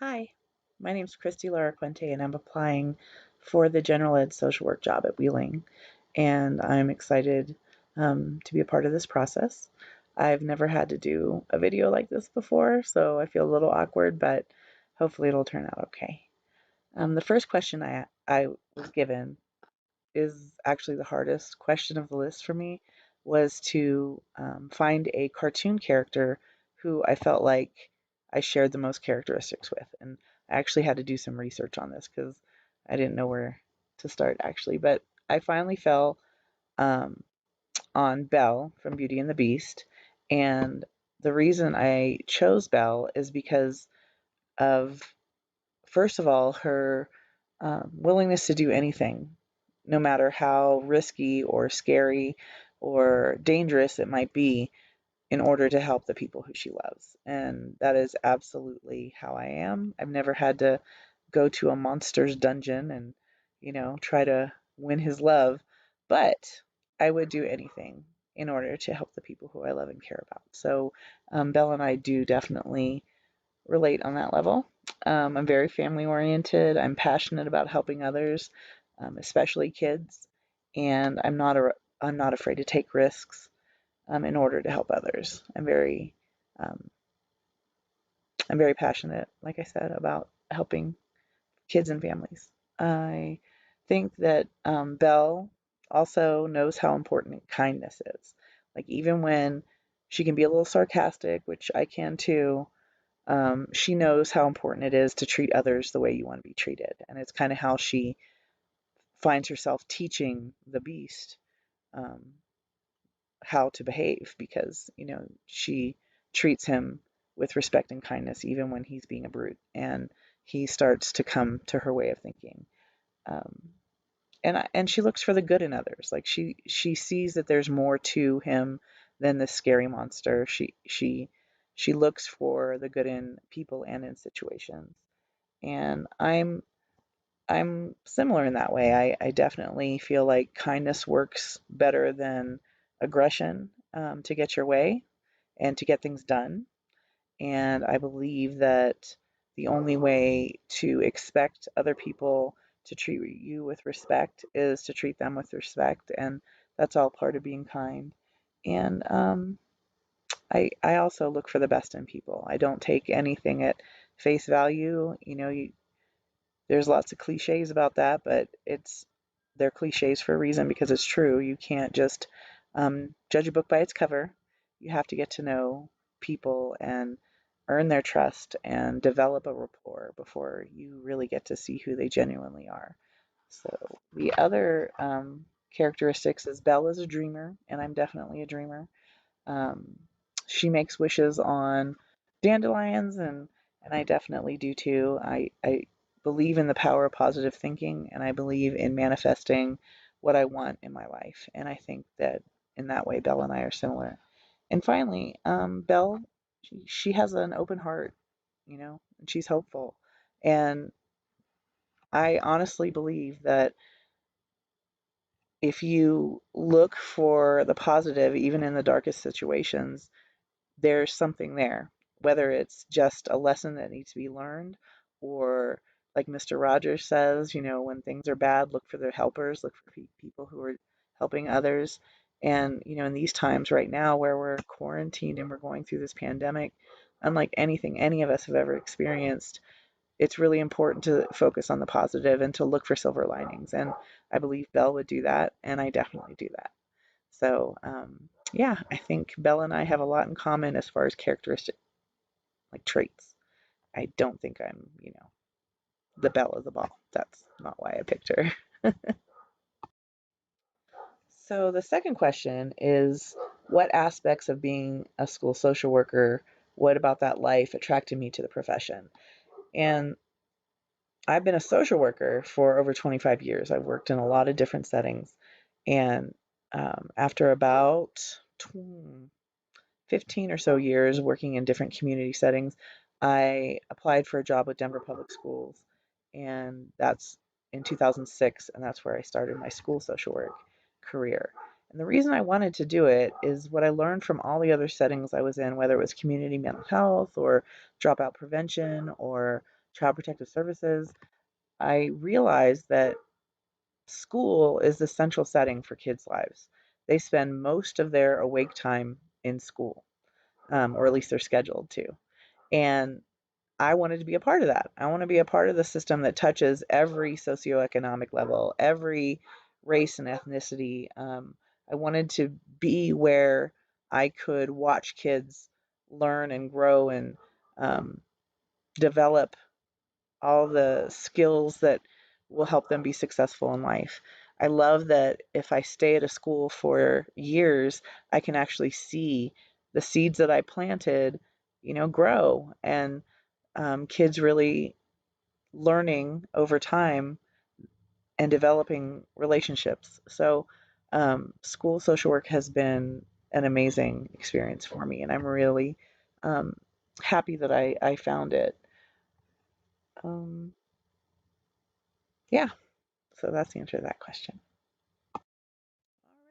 Hi, my name is Christy Lara Quente, and I'm applying for the general ed social work job at Wheeling. And I'm excited to be a part of this process. I've never had to do a video like this before, so I feel a little awkward, but hopefully it'll turn out okay. The first question I was given is actually the hardest question of the list for me was to find a cartoon character who I felt like I shared the most characteristics with. And I actually had to do some research on this because I didn't know where to start actually. But I finally fell um, on Belle from Beauty and the Beast. And the reason I chose Belle is because of, first of all, her willingness to do anything, no matter how risky or scary or dangerous it might be, in order to help the people who she loves. And that is absolutely how I am. I've never had to go to a monster's dungeon and, try to win his love, but I would do anything in order to help the people who I love and care about. So, Belle and I do definitely relate on that level. I'm very family oriented. I'm passionate about helping others, especially kids, and I'm not afraid to take risks in order to help others. Um, I'm very passionate, like I said, about helping kids and families. I think that Belle also knows how important kindness is. Like even when she can be a little sarcastic, which I can too, she knows how important it is to treat others the way you want to be treated. And it's kind of how she finds herself teaching the beast um, how to behave because, she treats him with respect and kindness even when he's being a brute. And he starts to come to her way of thinking. Um, and she looks for the good in others. Like she sees that there's more to him than this scary monster. She looks for the good in people and in situations. And I'm similar in that way. I definitely feel like kindness works better than aggression to get your way and to get things done. And I believe that the only way to expect other people to treat you with respect is to treat them with respect. And that's all part of being kind. And I also look for the best in people. I don't take anything at face value. There's lots of cliches about that, but they're cliches for a reason because it's true. You can't just judge a book by its cover. You have to get to know people and earn their trust and develop a rapport before you really get to see who they genuinely are. So the other characteristics is Belle is a dreamer, and I'm definitely a dreamer. Um, she makes wishes on dandelions, and I definitely do too. I believe in the power of positive thinking, and I believe in manifesting what I want in my life. And I think that in that way, Belle and I are similar. And finally, Belle, she has an open heart, and she's hopeful. And I honestly believe that if you look for the positive, even in the darkest situations, there's something there, whether it's just a lesson that needs to be learned or like Mr. Rogers says, when things are bad, look for the helpers, look for people who are helping others. And, in these times right now where we're quarantined and we're going through this pandemic, unlike anything any of us have ever experienced, it's really important to focus on the positive and to look for silver linings. And I believe Belle would do that, and I definitely do that. So, yeah, I think Belle and I have a lot in common as far as characteristic, like traits. I don't think I'm, the belle of the ball. That's not why I picked her. So, the second question is what aspects of being a school social worker, what about that life attracted me to the profession? And I've been a social worker for over 25 years. I've worked in a lot of different settings. And after about 15 or so years working in different community settings, I applied for a job with Denver Public Schools, and that's in 2006, and that's where I started my school social work career. And the reason I wanted to do it is what I learned from all the other settings I was in, whether it was community mental health or dropout prevention or Child Protective Services, I realized that school is the central setting for kids' lives. They spend most of their awake time in school, or at least they're scheduled to. And I wanted to be a part of that. I want to be a part of the system that touches every socioeconomic level, every race and ethnicity. I wanted to be where I could watch kids learn and grow and um, develop all the skills that will help them be successful in life. I love that if I stay at a school for years, I can actually see the seeds that I planted, grow, and kids really learning over time and developing relationships. So, school social work has been an amazing experience for me, and I'm really um, happy that I found it. Um, yeah, so that's the answer to that question. All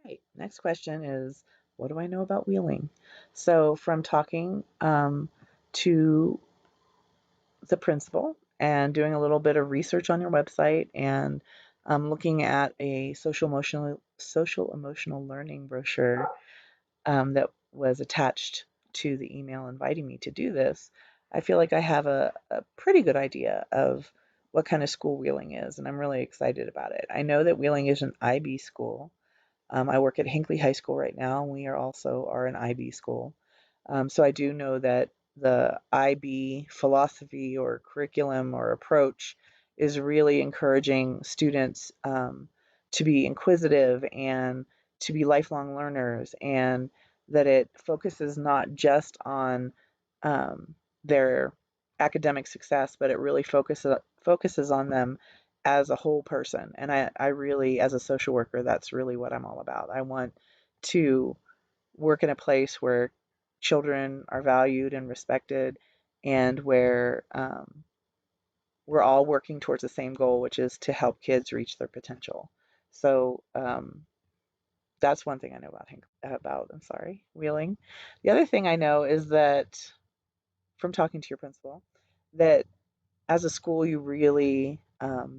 right, next question is, what do I know about wheeling? So, from talking to the principal and doing a little bit of research on your website and looking at a social emotional learning brochure that was attached to the email inviting me to do this, I feel like I have a pretty good idea of what kind of school Wheeling is, and I'm really excited about it. I know that Wheeling is an IB school. I work at Hinckley High School right now, and we are an IB school. So I do know that the IB philosophy or curriculum or approach is really encouraging students to be inquisitive and to be lifelong learners, and that it focuses not just on um, their academic success, but it really focuses on them as a whole person. And I really, as a social worker, that's really what I'm all about. I want to work in a place where children are valued and respected, and where we're all working towards the same goal, which is to help kids reach their potential. So that's one thing I know about. I'm sorry, Wheeling. The other thing I know is that from talking to your principal, that as a school you really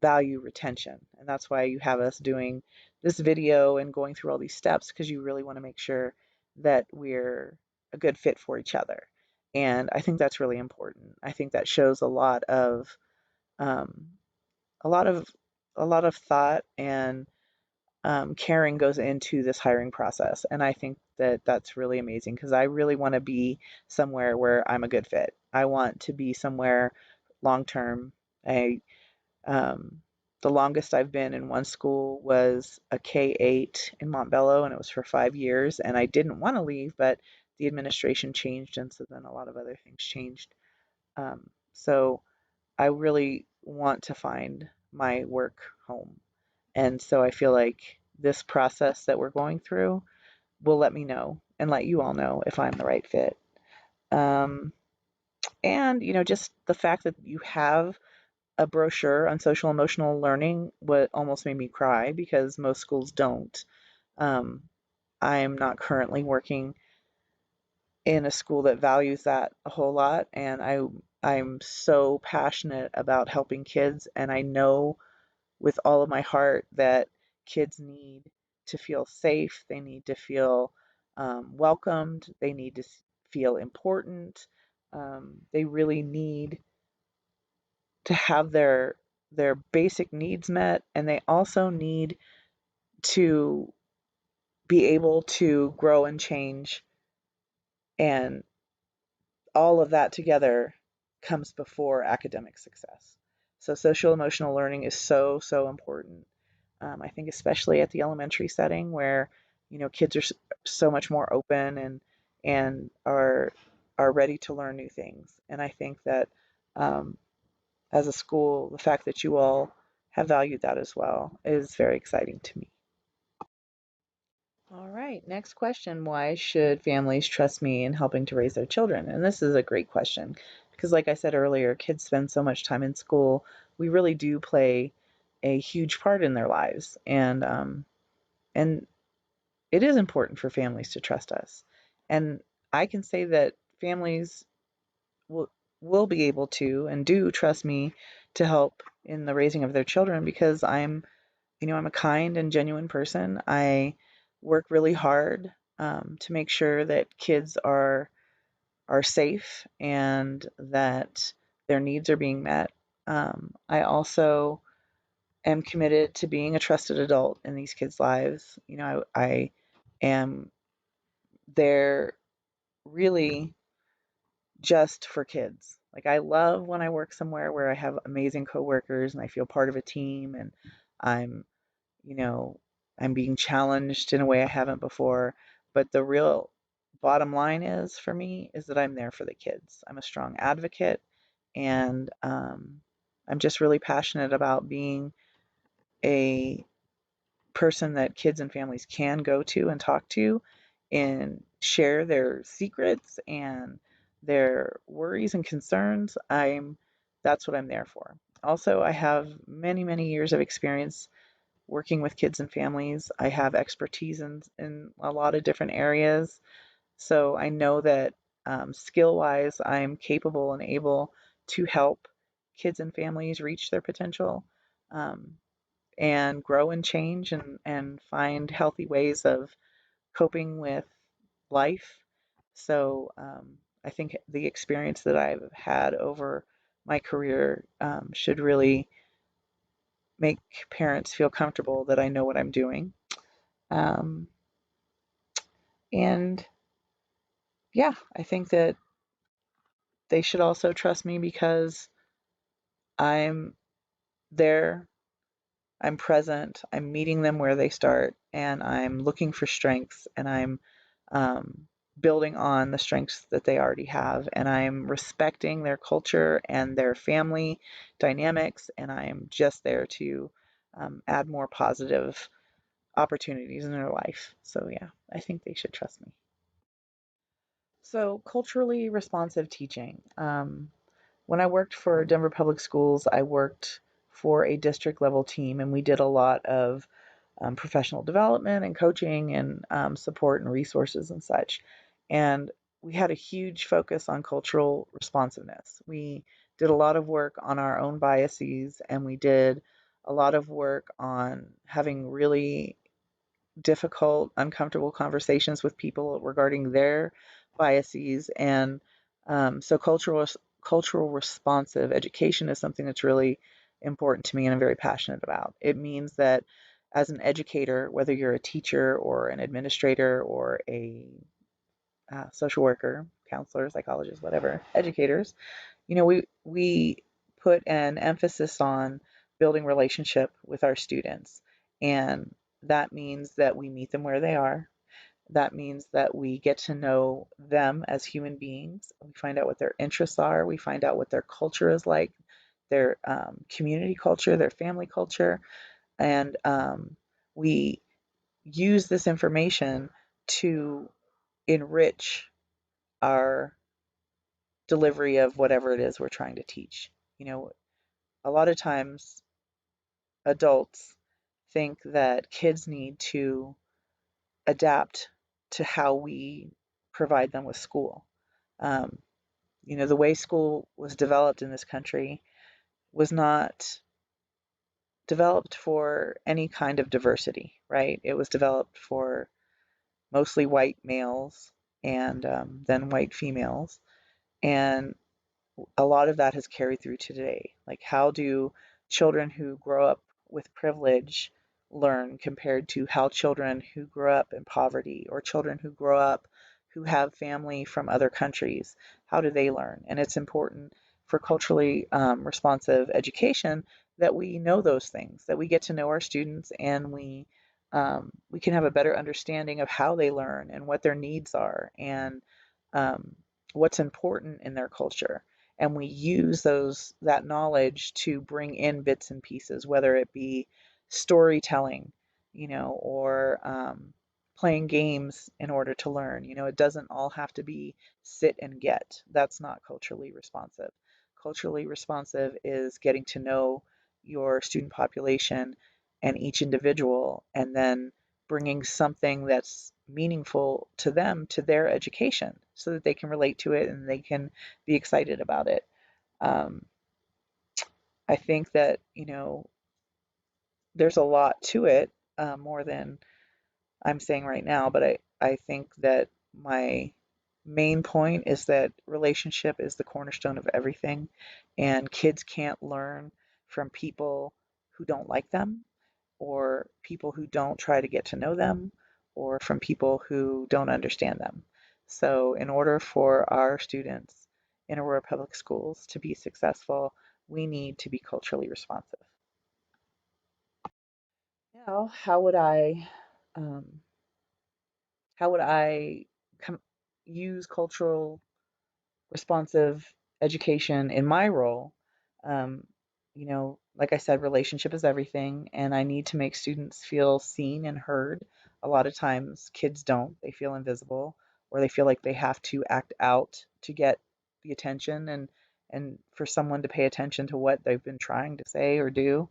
value retention, and that's why you have us doing this video and going through all these steps, because you really want to make sure that we're a good fit for each other. And I think that's really important. I think that shows um, a lot of a lot of thought and caring goes into this hiring process. And I think that that's really amazing, because I really want to be somewhere where I'm a good fit. I want to be somewhere long term. I um, the longest I've been in one school was a K-8 in Montbello, and it was for 5 years. And I didn't want to leave, but the administration changed, and so then a lot of other things changed. So I really want to find my work home, and so I feel like this process that we're going through will let me know and let you all know if I'm the right fit. Um, and, just the fact that you have a brochure on social emotional learning, what almost made me cry, because most schools don't. Um, I'm not currently working in a school that values that a whole lot, and I'm so passionate about helping kids, and I know with all of my heart that kids need to feel safe. They need to feel welcomed. They need to feel important. They really need to have their basic needs met, and they also need to be able to grow and change, and all of that together comes before academic success. So social emotional learning is so, so important. I think especially at the elementary setting, where kids are so much more open and are ready to learn new things. And I think that um, as a school, the fact that you all have valued that as well is very exciting to me. All right, next question. Why should families trust me in helping to raise their children? And this is a great question, because, like I said earlier, kids spend so much time in school. We really do play a huge part in their lives, and it is important for families to trust us. And I can say that families will will be able to and do trust me to help in the raising of their children because I'm a kind and genuine person. I work really hard to make sure that kids are safe and that their needs are being met. I also am committed to being a trusted adult in these kids' lives. I am there really just for kids. Like I love when I work somewhere where I have amazing coworkers and I feel part of a team and I'm, you know, I'm being challenged in a way I haven't before. But the real bottom line is for me is that I'm there for the kids. I'm a strong advocate and I'm just really passionate about being a person that kids and families can go to and talk to and share their secrets and their worries and concerns. That's what I'm there for. Also, I have many, many years of experience working with kids and families. I have expertise in a lot of different areas. So I know that skill wise, I'm capable and able to help kids and families reach their potential. Um, and grow and change and find healthy ways of coping with life. So I think the experience that I've had over my career should really make parents feel comfortable that I know what I'm doing. Um, and yeah, I think that they should also trust me because I'm there, I'm present, I'm meeting them where they start, and I'm looking for strengths, and I'm um, building on the strengths that they already have, and I'm respecting their culture and their family dynamics, and I'm just there to add more positive opportunities in their life. So, yeah, I think they should trust me. So, culturally responsive teaching. When I worked for Denver Public Schools, I worked for a district level team, and we did a lot of professional development and coaching and support and resources and such. And we had a huge focus on cultural responsiveness. We did a lot of work on our own biases, and we did a lot of work on having really difficult, uncomfortable conversations with people regarding their biases. And so cultural responsive education is something that's really important to me and I'm very passionate about. It means that as an educator, whether you're a teacher or an administrator or a social worker, counselor, psychologist, whatever, educators, we put an emphasis on building relationship with our students, and that means that we meet them where they are. That means that we get to know them as human beings. We find out what their interests are. We find out what their culture is like, their community culture, their family culture, and we use this information to enrich our delivery of whatever it is we're trying to teach. You know, a lot of times adults think that kids need to adapt to how we provide them with school. Um, the way school was developed in this country was not developed for any kind of diversity, right? It was developed for mostly white males and then white females. And a lot of that has carried through to today. Like, how do children who grow up with privilege learn compared to how children who grow up in poverty or children who grow up who have family from other countries, how do they learn? And it's important for culturally responsive education that we know those things, that we get to know our students and we can have a better understanding of how they learn and what their needs are and um, what's important in their culture, and we use that knowledge to bring in bits and pieces, whether it be storytelling, or playing games in order to learn. It doesn't all have to be sit and get. That's not culturally responsive. Culturally responsive is getting to know your student population and each individual, and then bringing something that's meaningful to them to their education so that they can relate to it and they can be excited about it. Um, I think that, there's a lot to it, more than I'm saying right now, but I think that my main point is that relationship is the cornerstone of everything, and kids can't learn from people who don't like them, or people who don't try to get to know them, or from people who don't understand them. So, in order for our students in Aurora Public Schools to be successful, we need to be culturally responsive. Now, um, how would I com- use cultural responsive education in my role? Um, like I said, relationship is everything, and I need to make students feel seen and heard. A lot of times, kids don't. They feel invisible, or they feel like they have to act out to get the attention and for someone to pay attention to what they've been trying to say or do.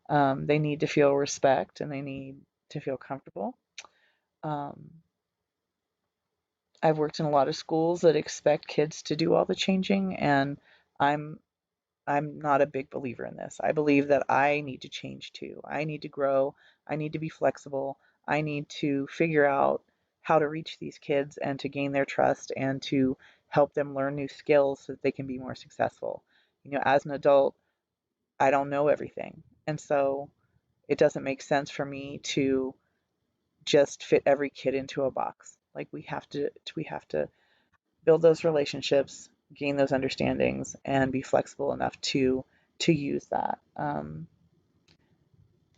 They need to feel respect and they need to feel comfortable. Um, I've worked in a lot of schools that expect kids to do all the changing, and I'm I'm not a big believer in this. I believe that I need to change too. I need to grow. I need to be flexible. I need to figure out how to reach these kids and to gain their trust and to help them learn new skills so that they can be more successful. As an adult, I don't know everything. And so it doesn't make sense for me to just fit every kid into a box. Like we have to build those relationships, gain those understandings, and be flexible enough to use that.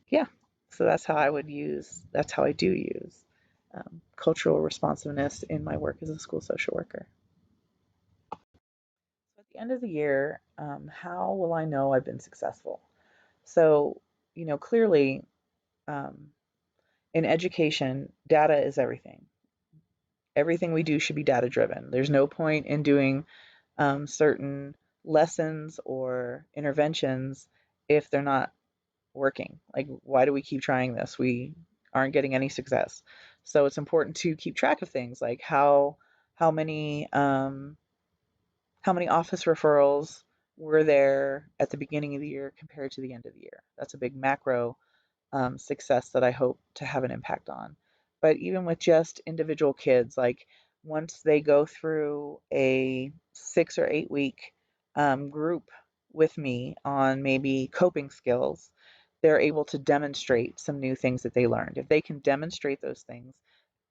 Yeah, so that's how I do use cultural responsiveness in my work as a school social worker. So at the end of the year, how will I know I've been successful? So, clearly, um, in education, data is everything. Everything we do should be data driven. There's no point in doing certain lessons or interventions if they're not working. Like, why do we keep trying this? We aren't getting any success. So it's important to keep track of things like how many how many office referrals were there at the beginning of the year compared to the end of the year. That's a big macro success that I hope to have an impact on. But even with just individual kids, like once they go through a 6 or 8 week group with me on maybe coping skills, they're able to demonstrate some new things that they learned. If they can demonstrate those things,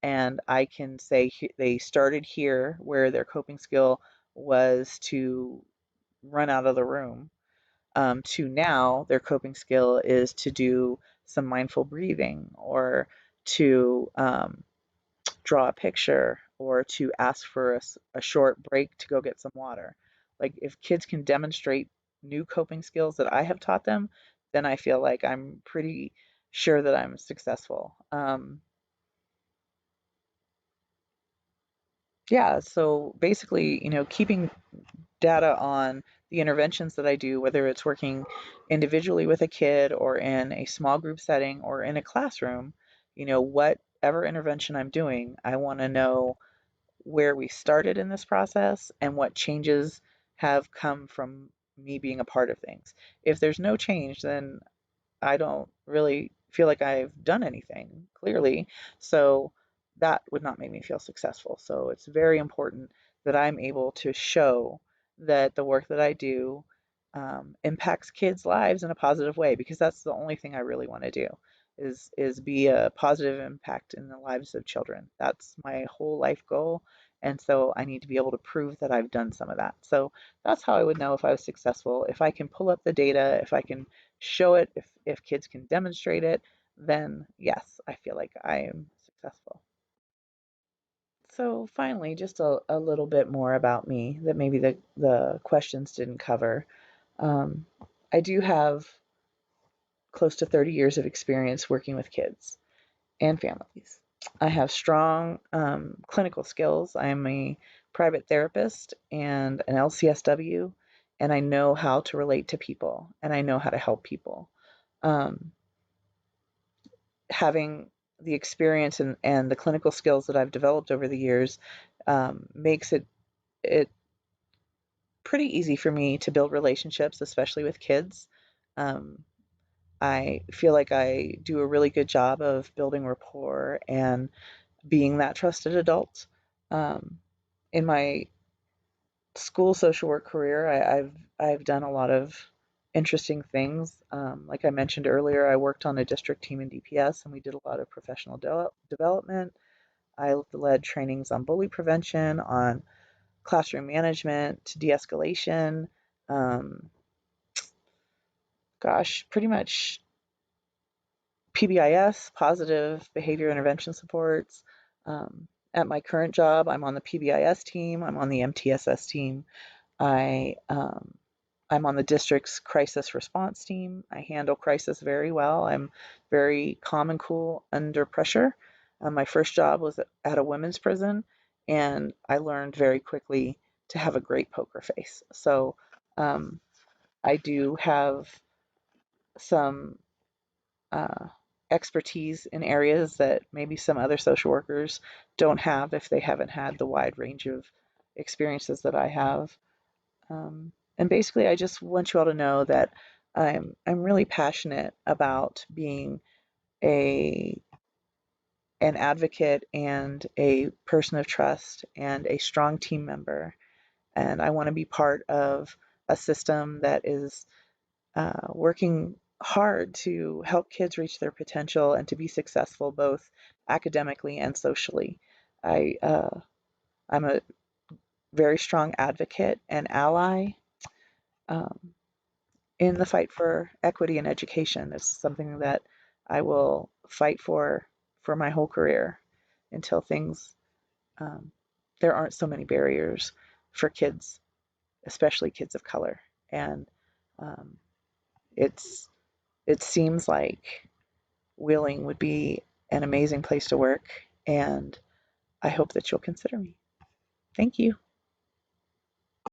and I can say they started here where their coping skill was to run out of the room, to now their coping skill is to do some mindful breathing or to draw a picture or to ask for a short break to go get some water. Like if kids can demonstrate new coping skills that I have taught them, then I feel like I'm pretty sure that I'm successful. Yeah, so basically, keeping data on the interventions that I do, whether it's working individually with a kid or in a small group setting or in a classroom, whatever intervention I'm doing, I want to know where we started in this process and what changes have come from me being a part of things. If there's no change, then I don't really feel like I've done anything, clearly. So that would not make me feel successful. So it's very important that I'm able to show that the work that I do impacts kids' lives in a positive way, because that's the only thing I really want to do is be a positive impact in the lives of children. That's my whole life goal. And so I need to be able to prove that I've done some of that. So that's how I would know if I was successful. If I can pull up the data, if I can show it, if kids can demonstrate it, then yes, I feel like I am successful. So finally, just a little bit more about me that maybe the questions didn't cover. Um, I do have close to 30 years of experience working with kids and families. I have strong clinical skills. I am a private therapist and an LCSW, and I know how to relate to people and I know how to help people. Um, Having the experience and the clinical skills that I've developed over the years makes it pretty easy for me to build relationships, especially with kids. Um, I feel like I do a really good job of building rapport and being that trusted adult. Um, in my school social work career, I've done a lot of interesting things. Like I mentioned earlier, I worked on a district team in DPS, and we did a lot of professional development. I led trainings on bully prevention, on classroom management, de-escalation. Um, Pretty much PBIS, positive behavior intervention supports. At my current job, I'm on the PBIS team. I'm on the MTSS team. I I'm on the district's crisis response team. I handle crisis very well. I'm very calm and cool under pressure. My first job was at a women's prison, and I learned very quickly to have a great poker face. So um, I do have some uh, expertise in areas that maybe some other social workers don't have if they haven't had the wide range of experiences that I have. And basically, I just want you all to know that I'm really passionate about being a an advocate and a person of trust and a strong team member. And I want to be part of a system that is working hard to help kids reach their potential and to be successful both academically and socially. I'm a very strong advocate and ally um, in the fight for equity in education. It's something that I will fight for my whole career until things um, there aren't so many barriers for kids, especially kids of color. And um, it's it seems like Wheeling would be an amazing place to work, and I hope that you'll consider me. Thank you.